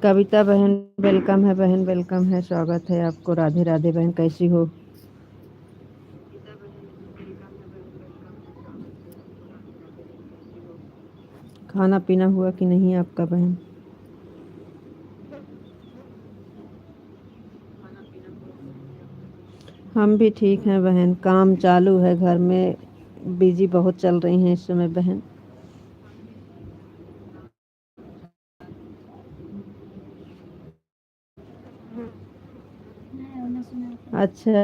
कविता बहन वेलकम है, बहन वेलकम है, स्वागत है आपको। राधे राधे बहन, कैसी हो? खाना पीना हुआ कि नहीं आपका बहन? हम भी ठीक हैं बहन। काम चालू है घर में, बिजी बहुत चल रही हैं इस समय बहन। अच्छा,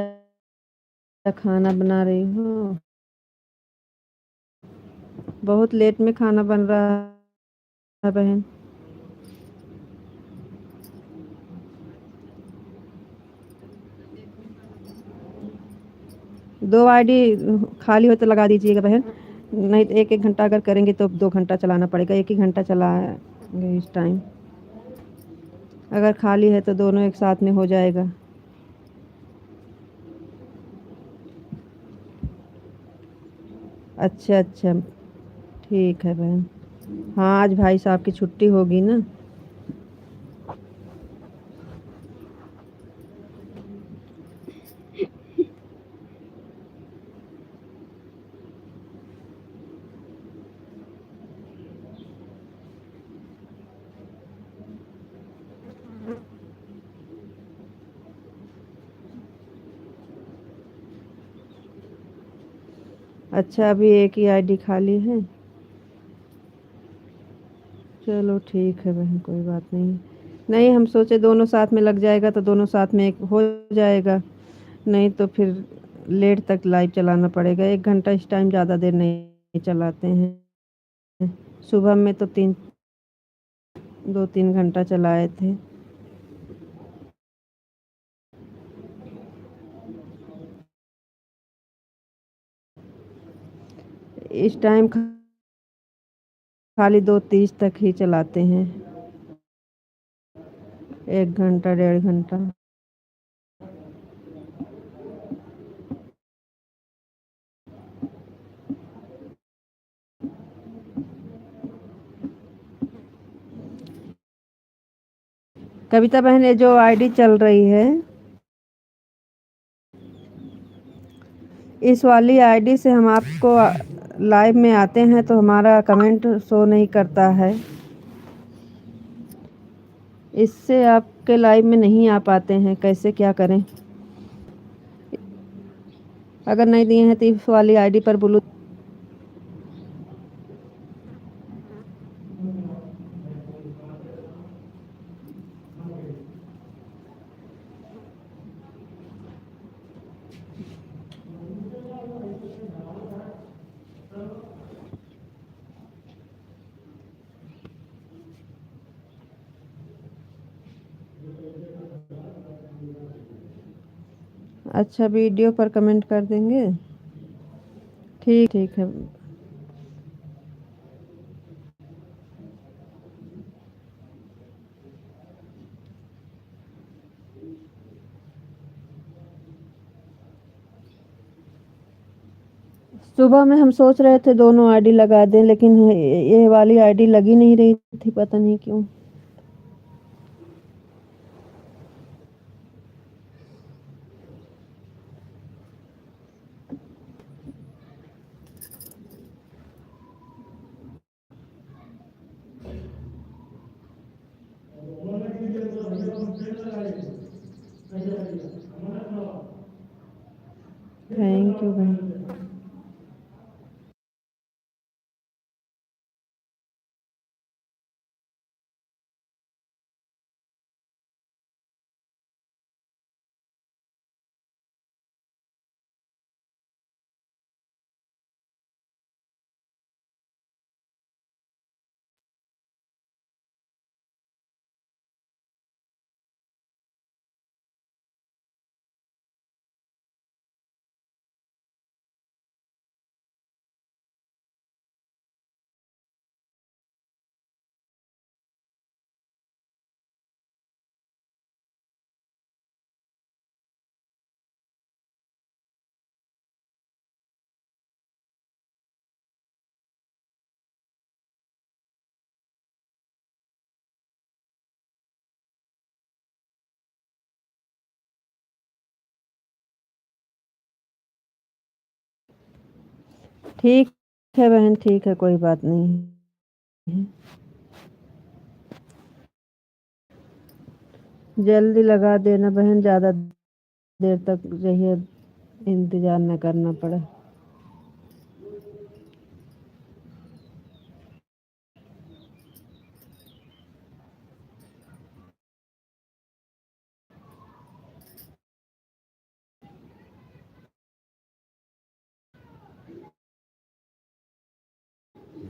खाना बना रही हो? बहुत लेट में खाना बन रहा है बहन। 2 आईडी खाली हो तो लगा दीजिएगा बहन। नहीं तो 1-1 घंटा अगर करेंगे तो 2 घंटा चलाना पड़ेगा। 1 ही घंटा चलाएंगे इस टाइम। अगर खाली है तो दोनों एक साथ में हो जाएगा। अच्छा अच्छा, ठीक है बहन। हाँ, आज भाई साहब की छुट्टी होगी ना। अच्छा, अभी एक ही आईडी खाली है। चलो ठीक है बहन, कोई बात नहीं। नहीं, हम सोचे दोनों साथ में लग जाएगा तो दोनों साथ में एक हो जाएगा। नहीं तो फिर लेट तक लाइव चलाना पड़ेगा। 1 घंटा इस टाइम ज़्यादा देर नहीं चलाते हैं। सुबह में तो 2-3 घंटा चलाए थे। इस टाइम खाली 2:30 तक ही चलाते हैं। 1 घंटा 1.5 घंटा। कविता बहन, ये जो आईडी चल रही है, इस वाली आईडी से हम आपको लाइव में आते हैं तो हमारा कमेंट शो नहीं करता है। इससे आपके लाइव में नहीं आ पाते हैं, कैसे क्या करें? अगर नहीं दिए हैं तो इस वाली आईडी पर ब्लू। अच्छा, वीडियो पर कमेंट कर देंगे। ठीक ठीक है। सुबह में हम सोच रहे थे दोनों आईडी लगा दें, लेकिन ये वाली आईडी लगी नहीं रही थी, पता नहीं क्यों। थैंक यू बहन। ठीक है बहन, ठीक है, कोई बात नहीं है। जल्दी लगा देना बहन, ज़्यादा देर तक रहिए, इंतज़ार ना करना पड़े।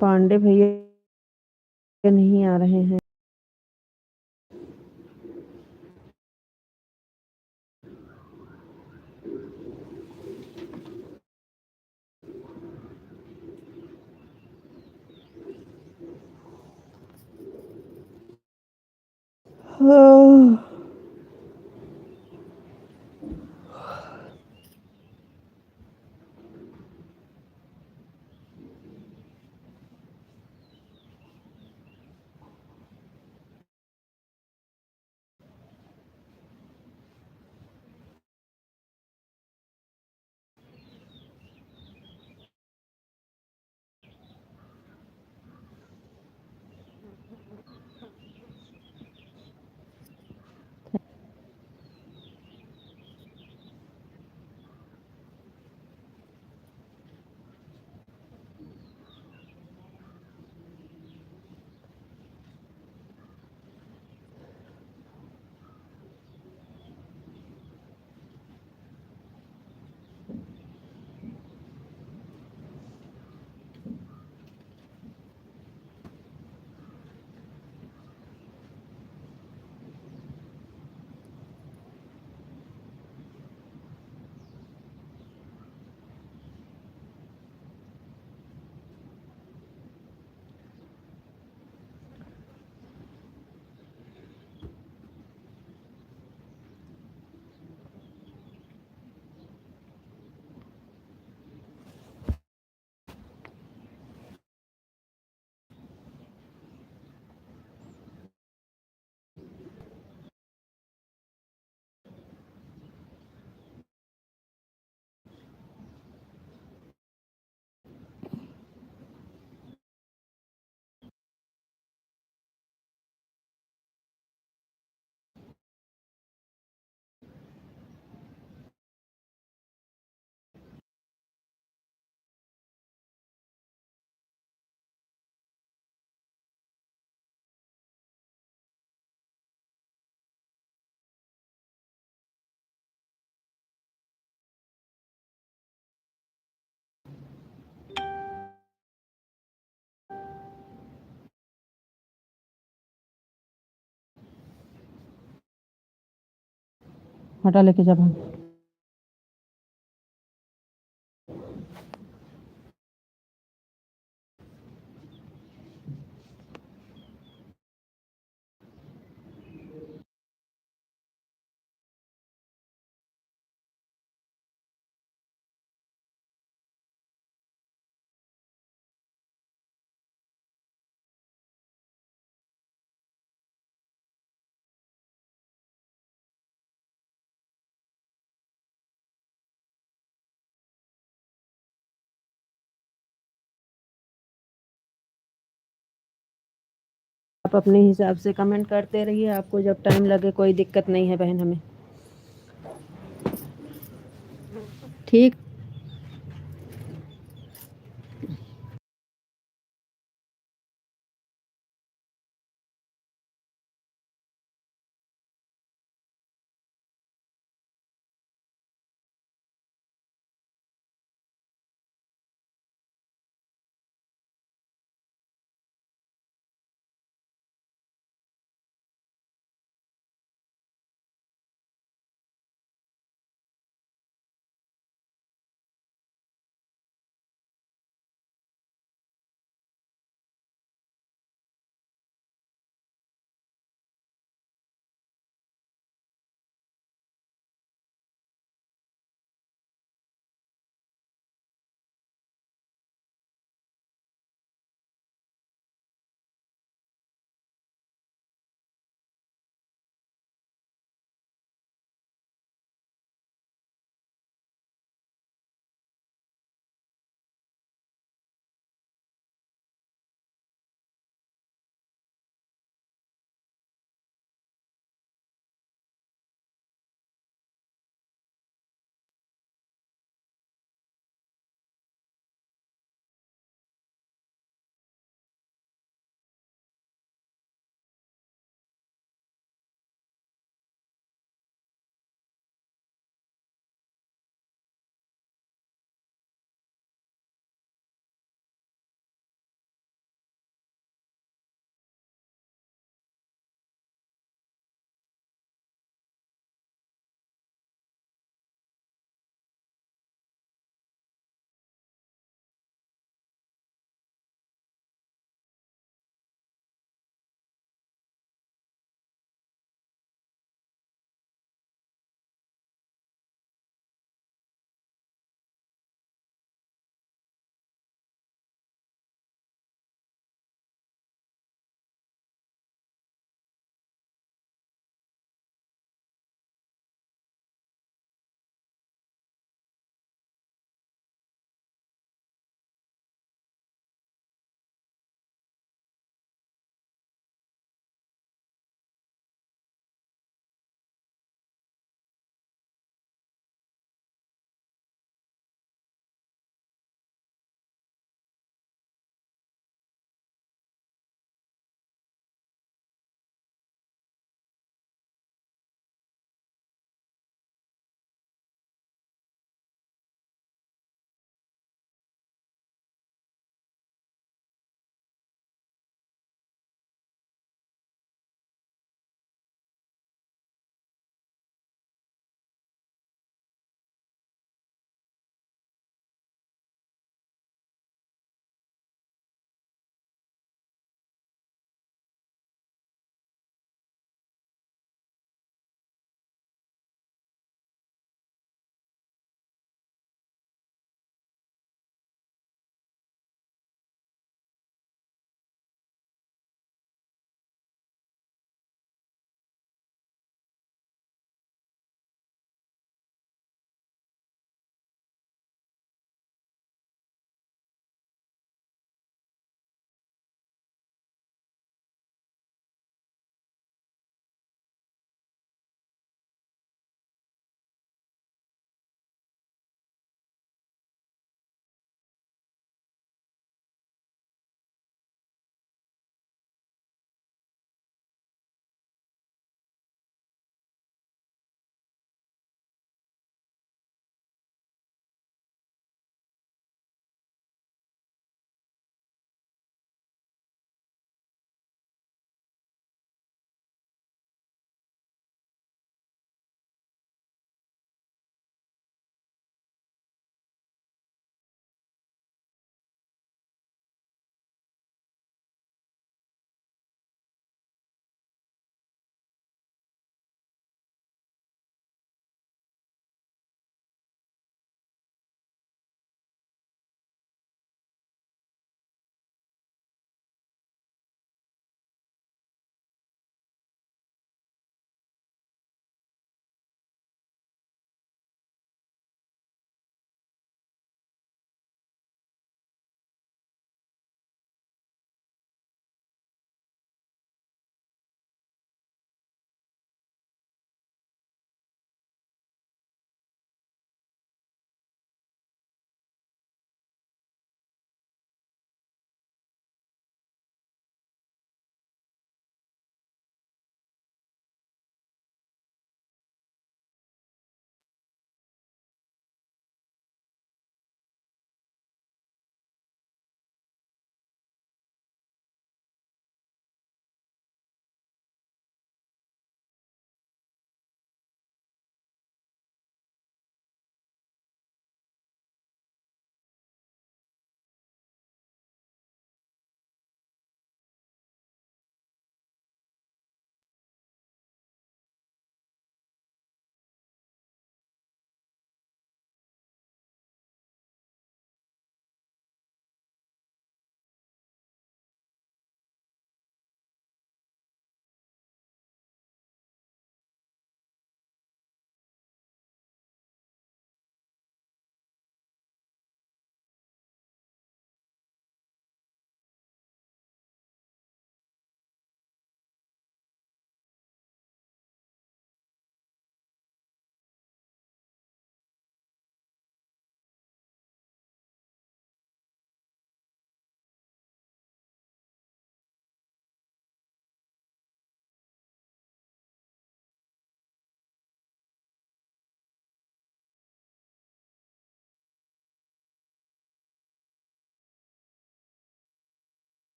पांडे भैया नहीं आ रहे हैं। हाँ। हटा लेके जा भाग। आप अपने हिसाब से कमेंट करते रहिए, आपको जब टाइम लगे, कोई दिक्कत नहीं है बहन हमें। ठीक।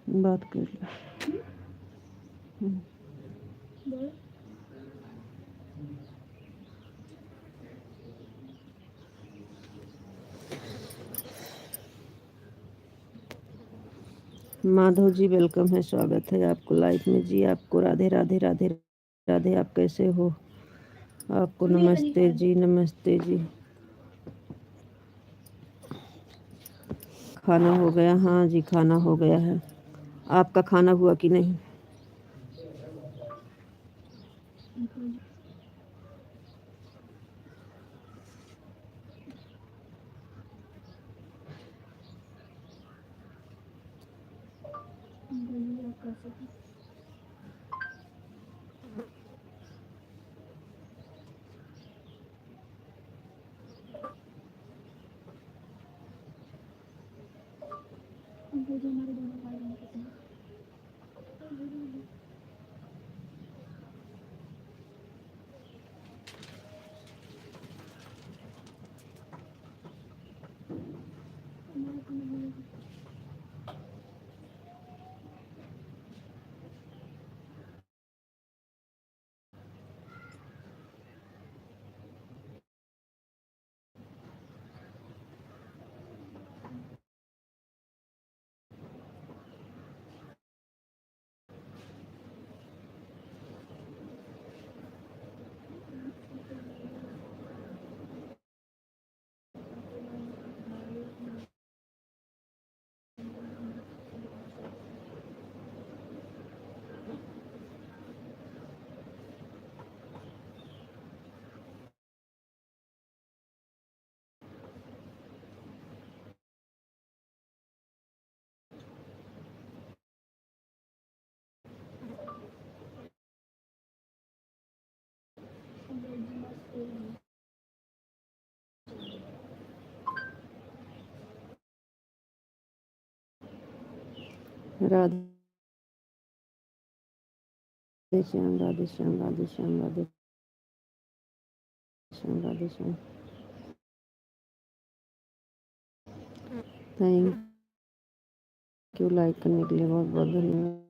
बात कर लो। माधव जी वेलकम है, स्वागत है आपको लाइफ में जी। आपको राधे राधे राधे राधे। आप कैसे हो? आपको नमस्ते जी, नमस्ते जी। खाना हो गया? हाँ जी, खाना हो गया है। आपका खाना हुआ कि नहीं? Radhe Shyam, Radhe Shyam, Radhe Shyam, Radhe Shyam, Radhe Shyam. Thank you like करने के लिए, बहुत बहुत धन्यवाद।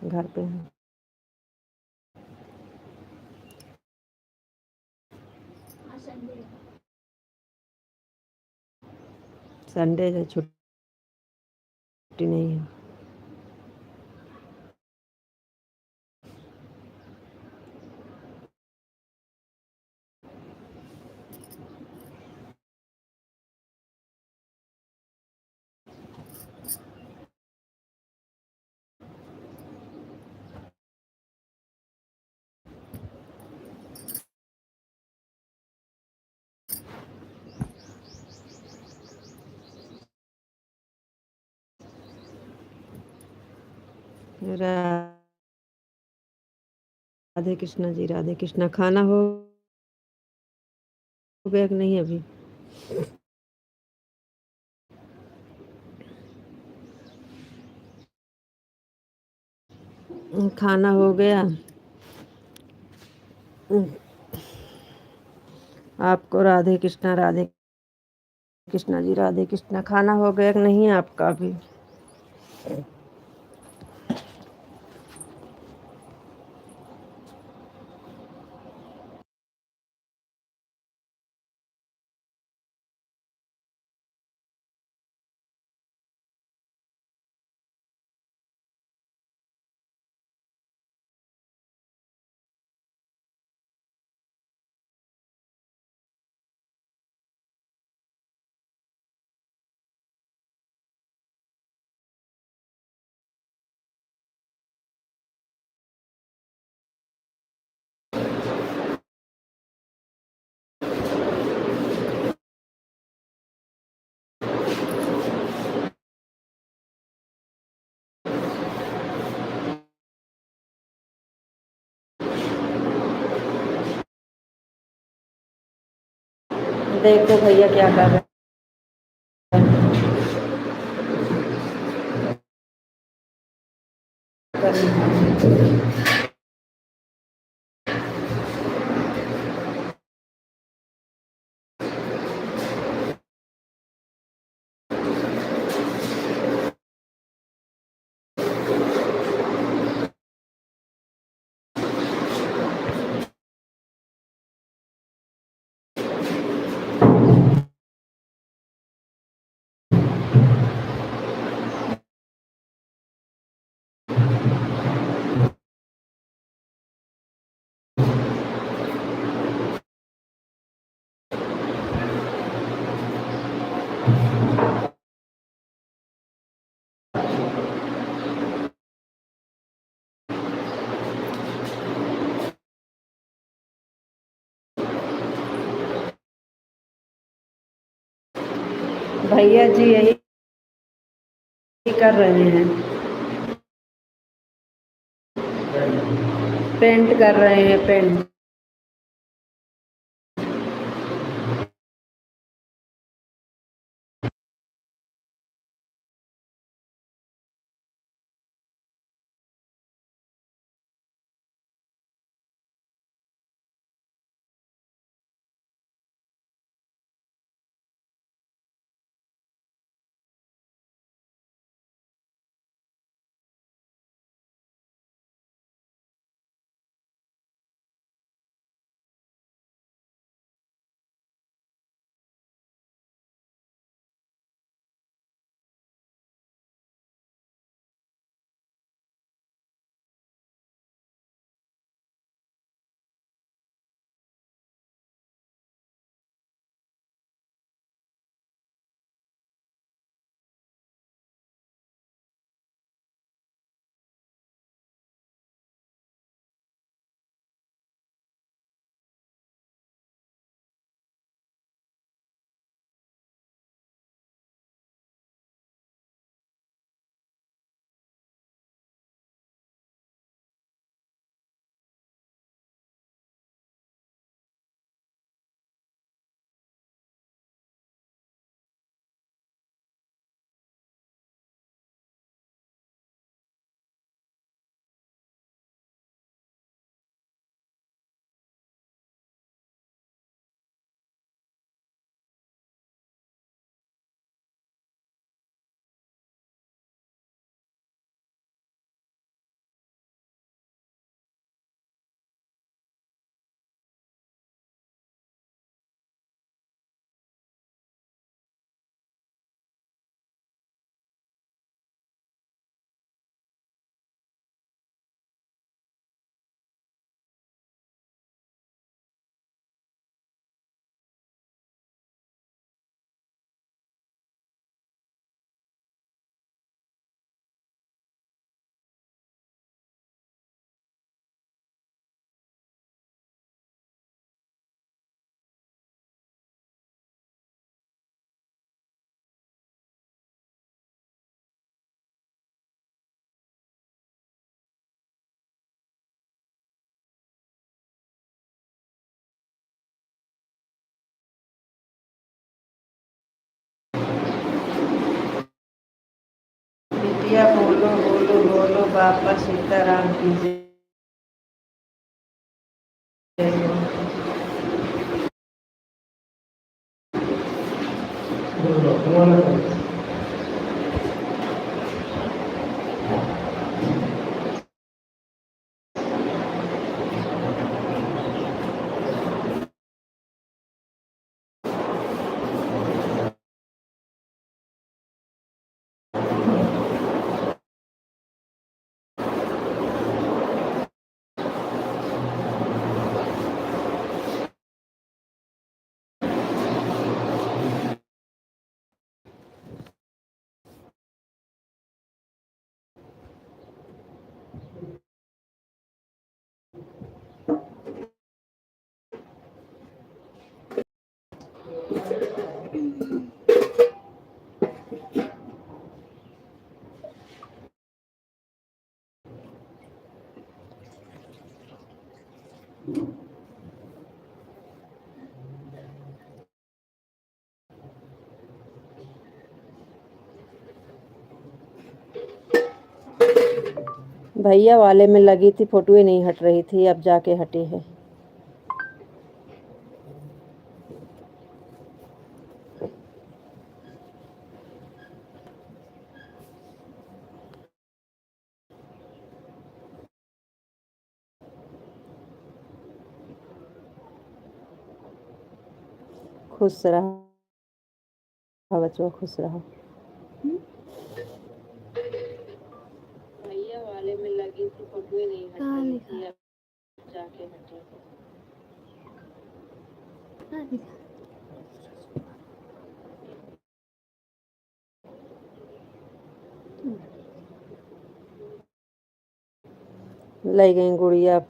घर पे हैं? संडे से छुट्टी नहीं है। राधे कृष्णा जी, राधे कृष्णा। खाना हो गया कि नहीं अभी? खाना हो गया? आपको राधे कृष्णा, राधे कृष्णा जी, राधे कृष्णा। खाना हो गया कि नहीं आपका अभी? देखो भैया क्या कर रहे हैं। भैया जी यही कर रहे हैं, पेंट कर रहे हैं, पेंट। भैया बोलो बोलो बोलो, बापा सीताराम की जय। भैया वाले में लगी थी, फोटो ही नहीं हट रही थी, अब जाके हटी है। खुश रहो बच्चों, खुश रहो। भैया वाले में लगी थी, फोटो ही नहीं हट रही थी, अब जाके हटी है। ले गई गुड़िया।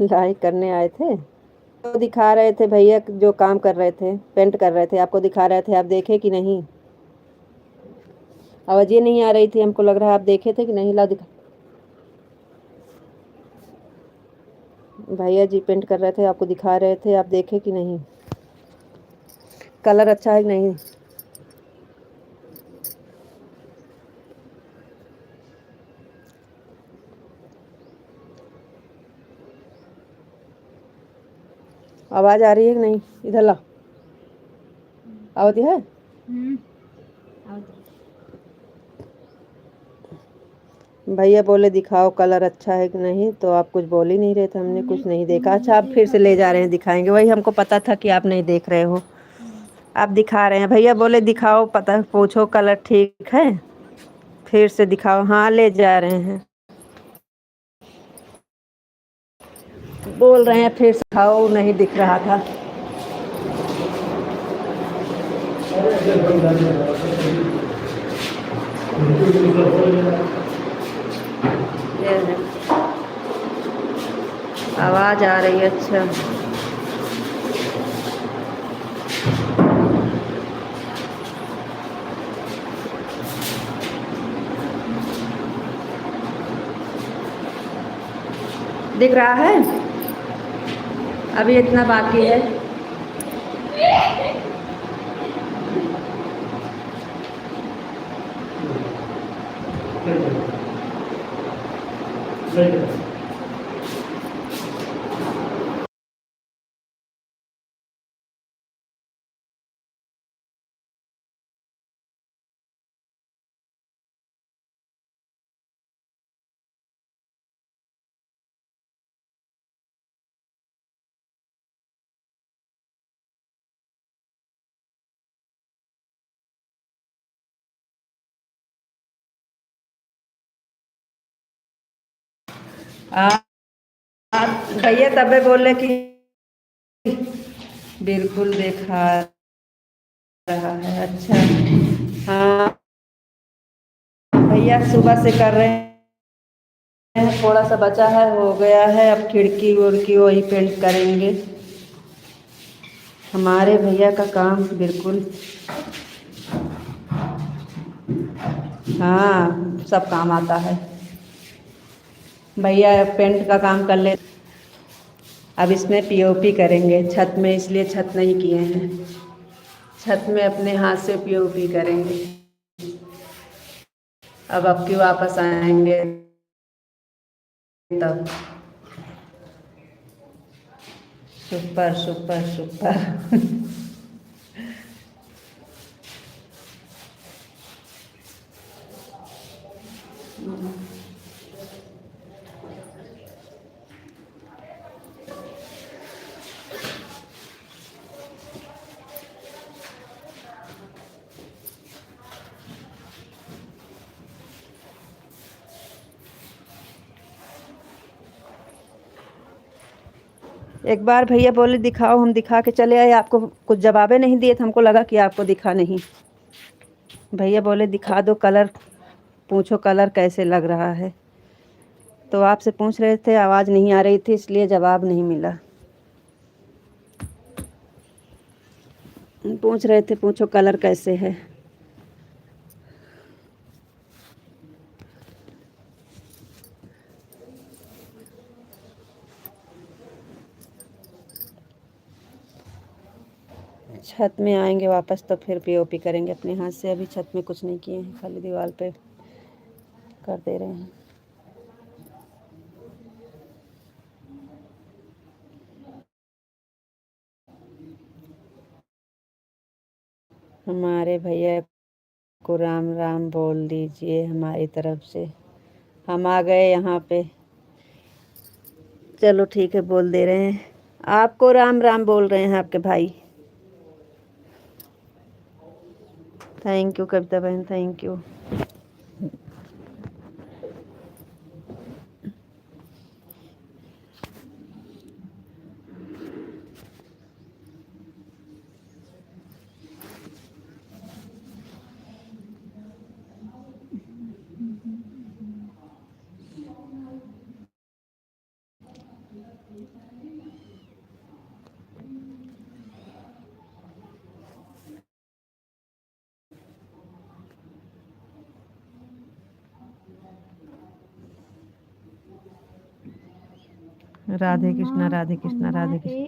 लाइक करने आए थे तो दिखा रहे थे भैया, जो काम कर रहे थे, पेंट कर रहे थे, आपको दिखा रहे थे, आप देखे कि नहीं? आवाज ये नहीं आ रही थी, हमको लग रहा है आप देखे थे कि नहीं। ला दिखा, भैया जी पेंट कर रहे थे, आपको दिखा रहे थे, आप देखे कि नहीं? कलर अच्छा है कि नहीं? आवाज आ रही है कि नहीं? इधर ला, आवाज है। भैया बोले दिखाओ कलर अच्छा है कि नहीं, तो आप कुछ बोल ही नहीं रहे थे, हमने कुछ नहीं देखा। अच्छा, आप फिर से ले जा रहे हैं, दिखाएंगे। वही हमको पता था कि आप नहीं देख रहे हो, आप दिखा रहे हैं। भैया बोले दिखाओ, पता पूछो कलर ठीक है, फिर से दिखाओ। हाँ, ले जा रहे हैं, बोल रहे हैं फिर से दिखाओ, नहीं दिख रहा था। आवाज आ रही है। अच्छा, दिख रहा है? अभी इतना बाकी है। भैया तबे बोले कि बिल्कुल देखा रहा है। अच्छा, हाँ भैया सुबह से कर रहे हैं, थोड़ा सा बचा है, हो गया है। अब खिड़की उड़की वही पेंट करेंगे। हमारे भैया का काम बिल्कुल हाँ, सब काम आता है। भैया पेंट का काम कर ले। अब इसमें पीओपी करेंगे छत में, इसलिए छत नहीं किए हैं। छत में अपने हाथ से पीओपी करेंगे। अब की वापस आएंगे तब। Super super super. एक बार भैया बोले दिखाओ, हम दिखा के चले आए, आपको कुछ जवाबे नहीं दिए तो हमको लगा कि आपको दिखा नहीं। भैया बोले दिखा दो कलर, पूछो कलर कैसे लग रहा है। तो आपसे पूछ रहे थे, आवाज़ नहीं आ रही थी, इसलिए जवाब नहीं मिला। पूछ रहे थे पूछो कलर कैसे है। छत में आएंगे वापस तो फिर पीओपी करेंगे अपने हाथ से। अभी छत में कुछ नहीं किए हैं, खाली दीवार पे कर दे रहे हैं। हमारे भैया को राम राम बोल दीजिए हमारी तरफ से। हम आ गए यहाँ पे। चलो ठीक है, बोल दे रहे हैं। आपको राम राम बोल रहे हैं आपके भाई। थैंक यू कविता बहन, थैंक यू। राधे कृष्णा राधे कृष्णा राधे कृष्णा।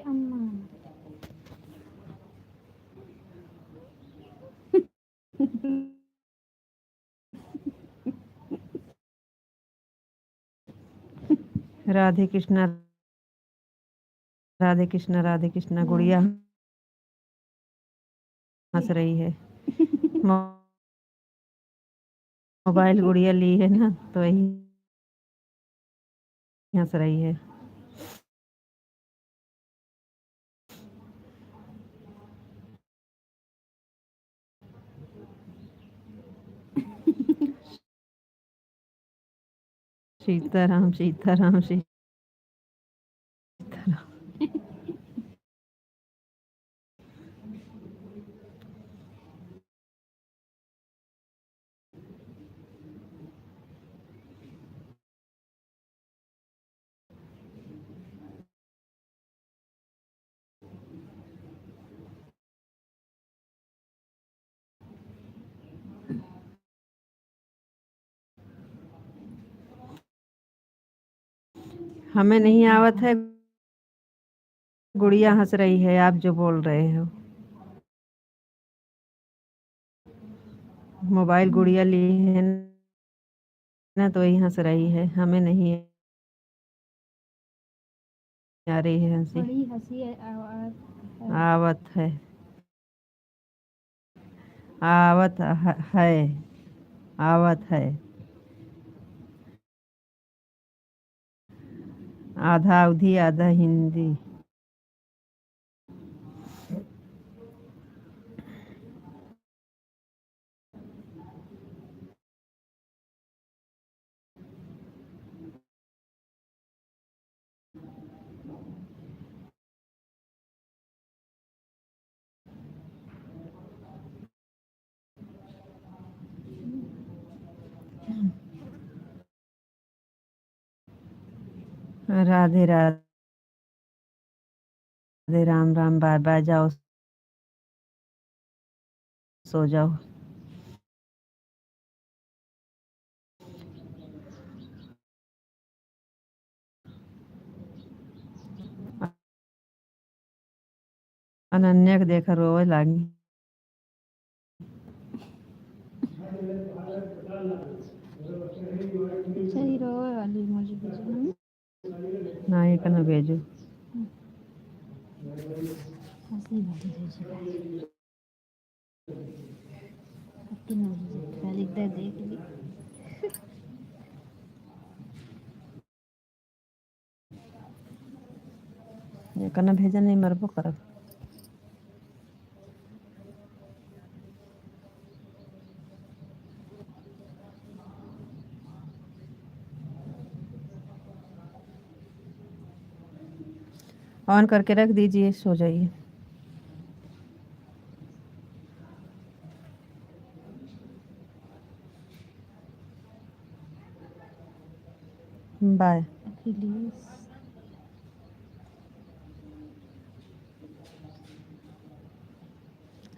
राधे कृष्णा राधे कृष्णा राधे कृष्णा। गुड़िया हंस रही है। मोबाइल गुड़िया ली है ना, तो वही हंस रही है। सीताराम सीताराम सीताराम। हमें नहीं आवत है, गुड़िया हंस रही है आप जो बोल रहे हो। मोबाइल गुड़िया ली है ना, तो वही हंस रही है। हमें नहीं आ रही है हंसी। बड़ी हंसी आवत है, आवत है, आवत है। आधा अवधी आधा हिंदी। राधे राधे राम राम। बाय बाय, जाओ सो जाओ। अनन्या के देखा रोवे लागी। अच्छा हीरो वाली इमोजी भेजो ना। ना ये कना भेजू। हंसी वाली भेजो। अपनी इमोजी पहले इधर देख ली। ये कना भेजा नहीं मरबो करब। ऑन करके रख दीजिए, सो जाइए। बाय। रिलीज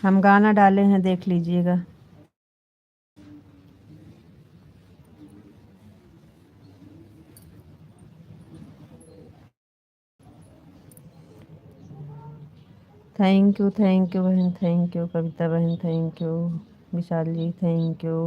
हम गाना डाले हैं, देख लीजिएगा। थैंक यू बहन, थैंक यू कविता बहन, thank you Vishal ji, thank you.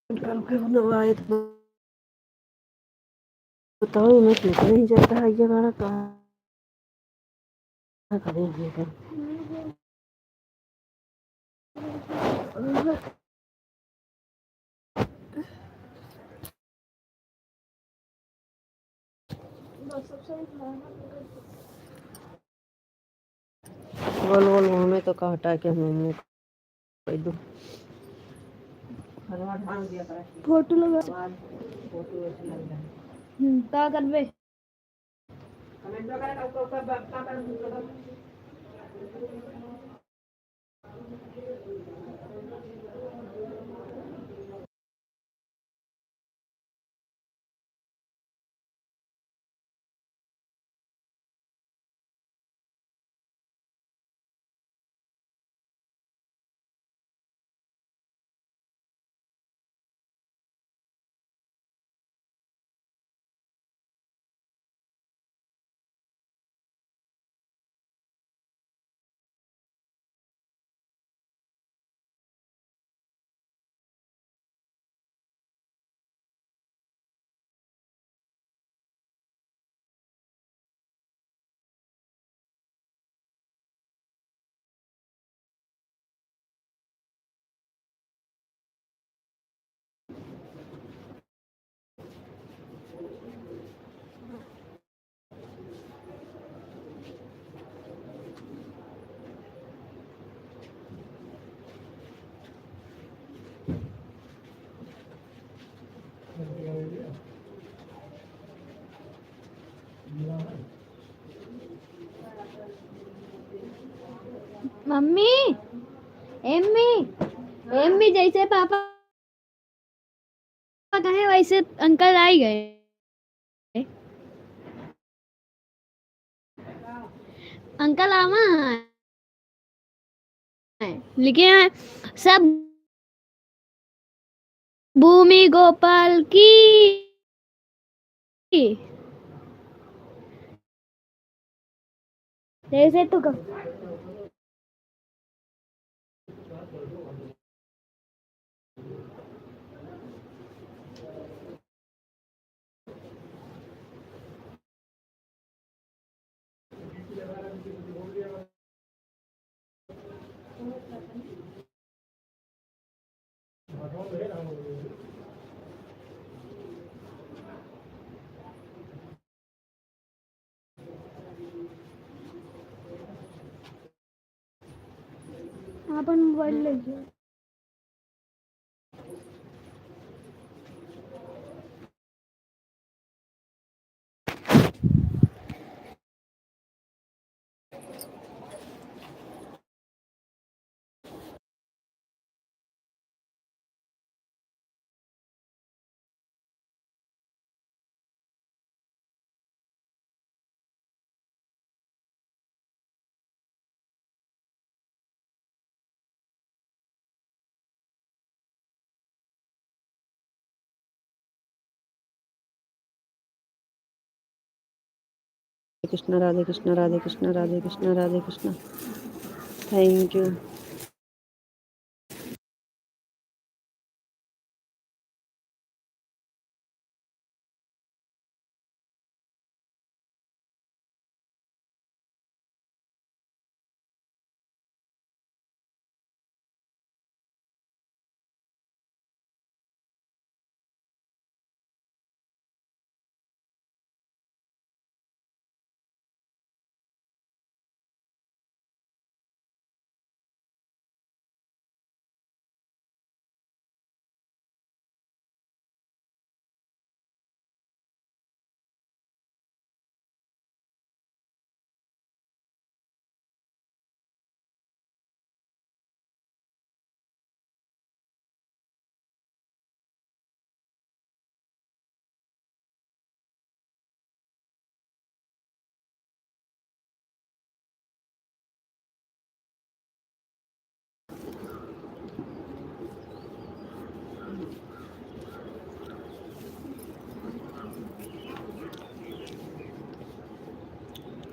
कल के बनवाए तो बताओ, मैं क्यों नहीं जाता है ये गाना, कहाँ करेंगे कर। बोल बोल मुँह में तो का हटा के मुँह में कोई दो फोटो लगा फोटो ऐसे लग रहा है। का करबे कमेंट वगैरह का कर मम्मी एम्मी एम्मी जैसे पापा कहे वैसे अंकल आ ही गए। अंकल आवा है लेकिन सब भूमि गोपाल की जैसे तो अपन मोबाइल ले गया। Krishna Radhe Krishna Radhe Krishna Radhe Krishna Radhe Krishna. Thank you.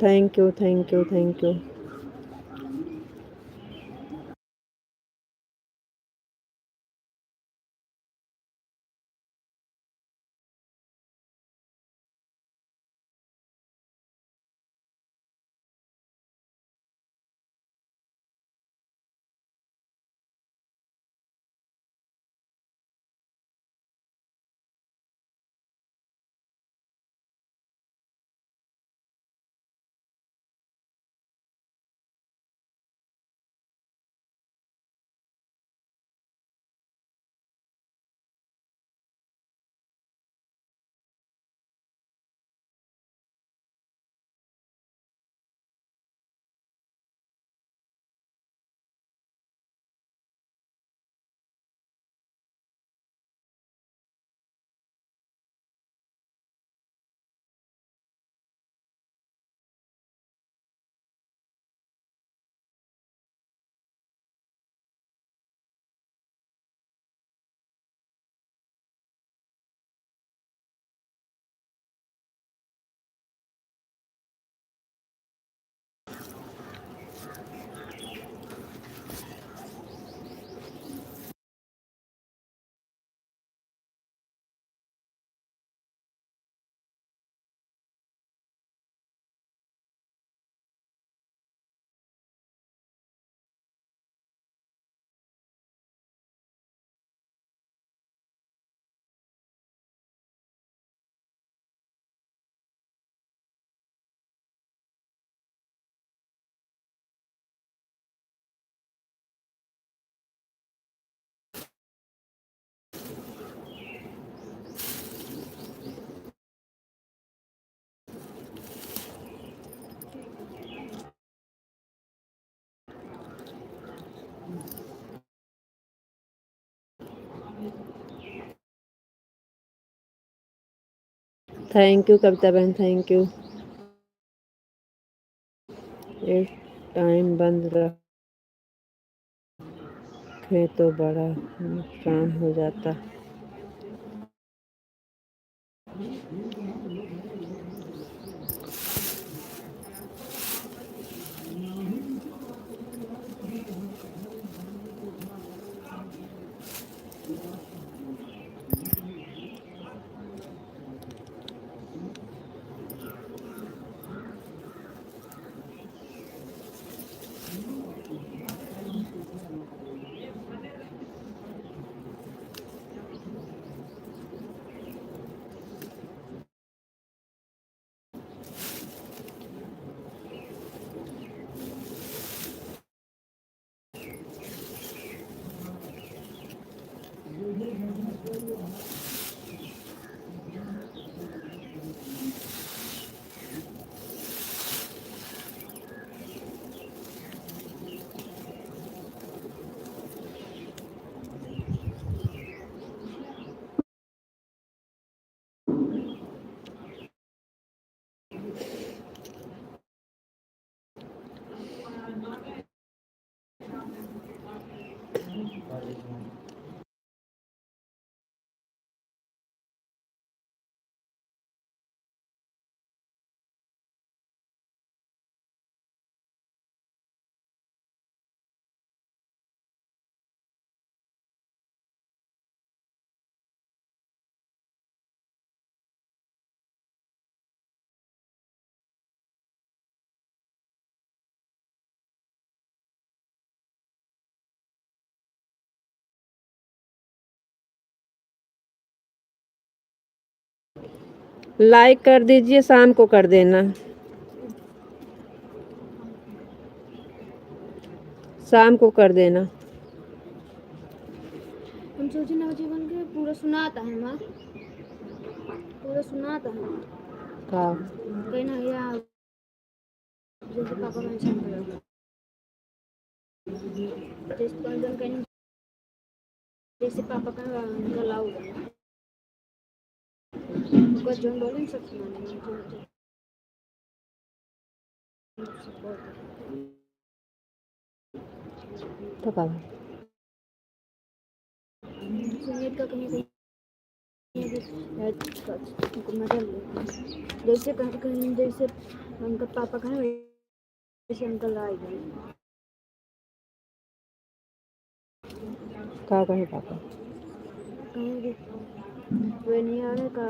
Thank you thank you thank you. Thank you Kavita बहन, थैंक यू। एक टाइम बंद रखे तो बड़ा नुकसान हो जाता। लाइक कर दीजिए, शाम को कर देना, शाम को कर देना। हम सोचे नवजीवन के पूरा सुनाता है माँ, पूरा सुनाता है का कहीं ना यार जैसे पापा मेंशन करा जैसे पंजन कहीं जैसे पापा का गलाव को जोन बोलें सब सुनाने जो तो का सुनीत का कहीं मदद जैसे कहीं कहीं जैसे उनका पापा कहें वैसे अंकल आए गए का कहे पापा कहेंगे वे नहीं आ रहे का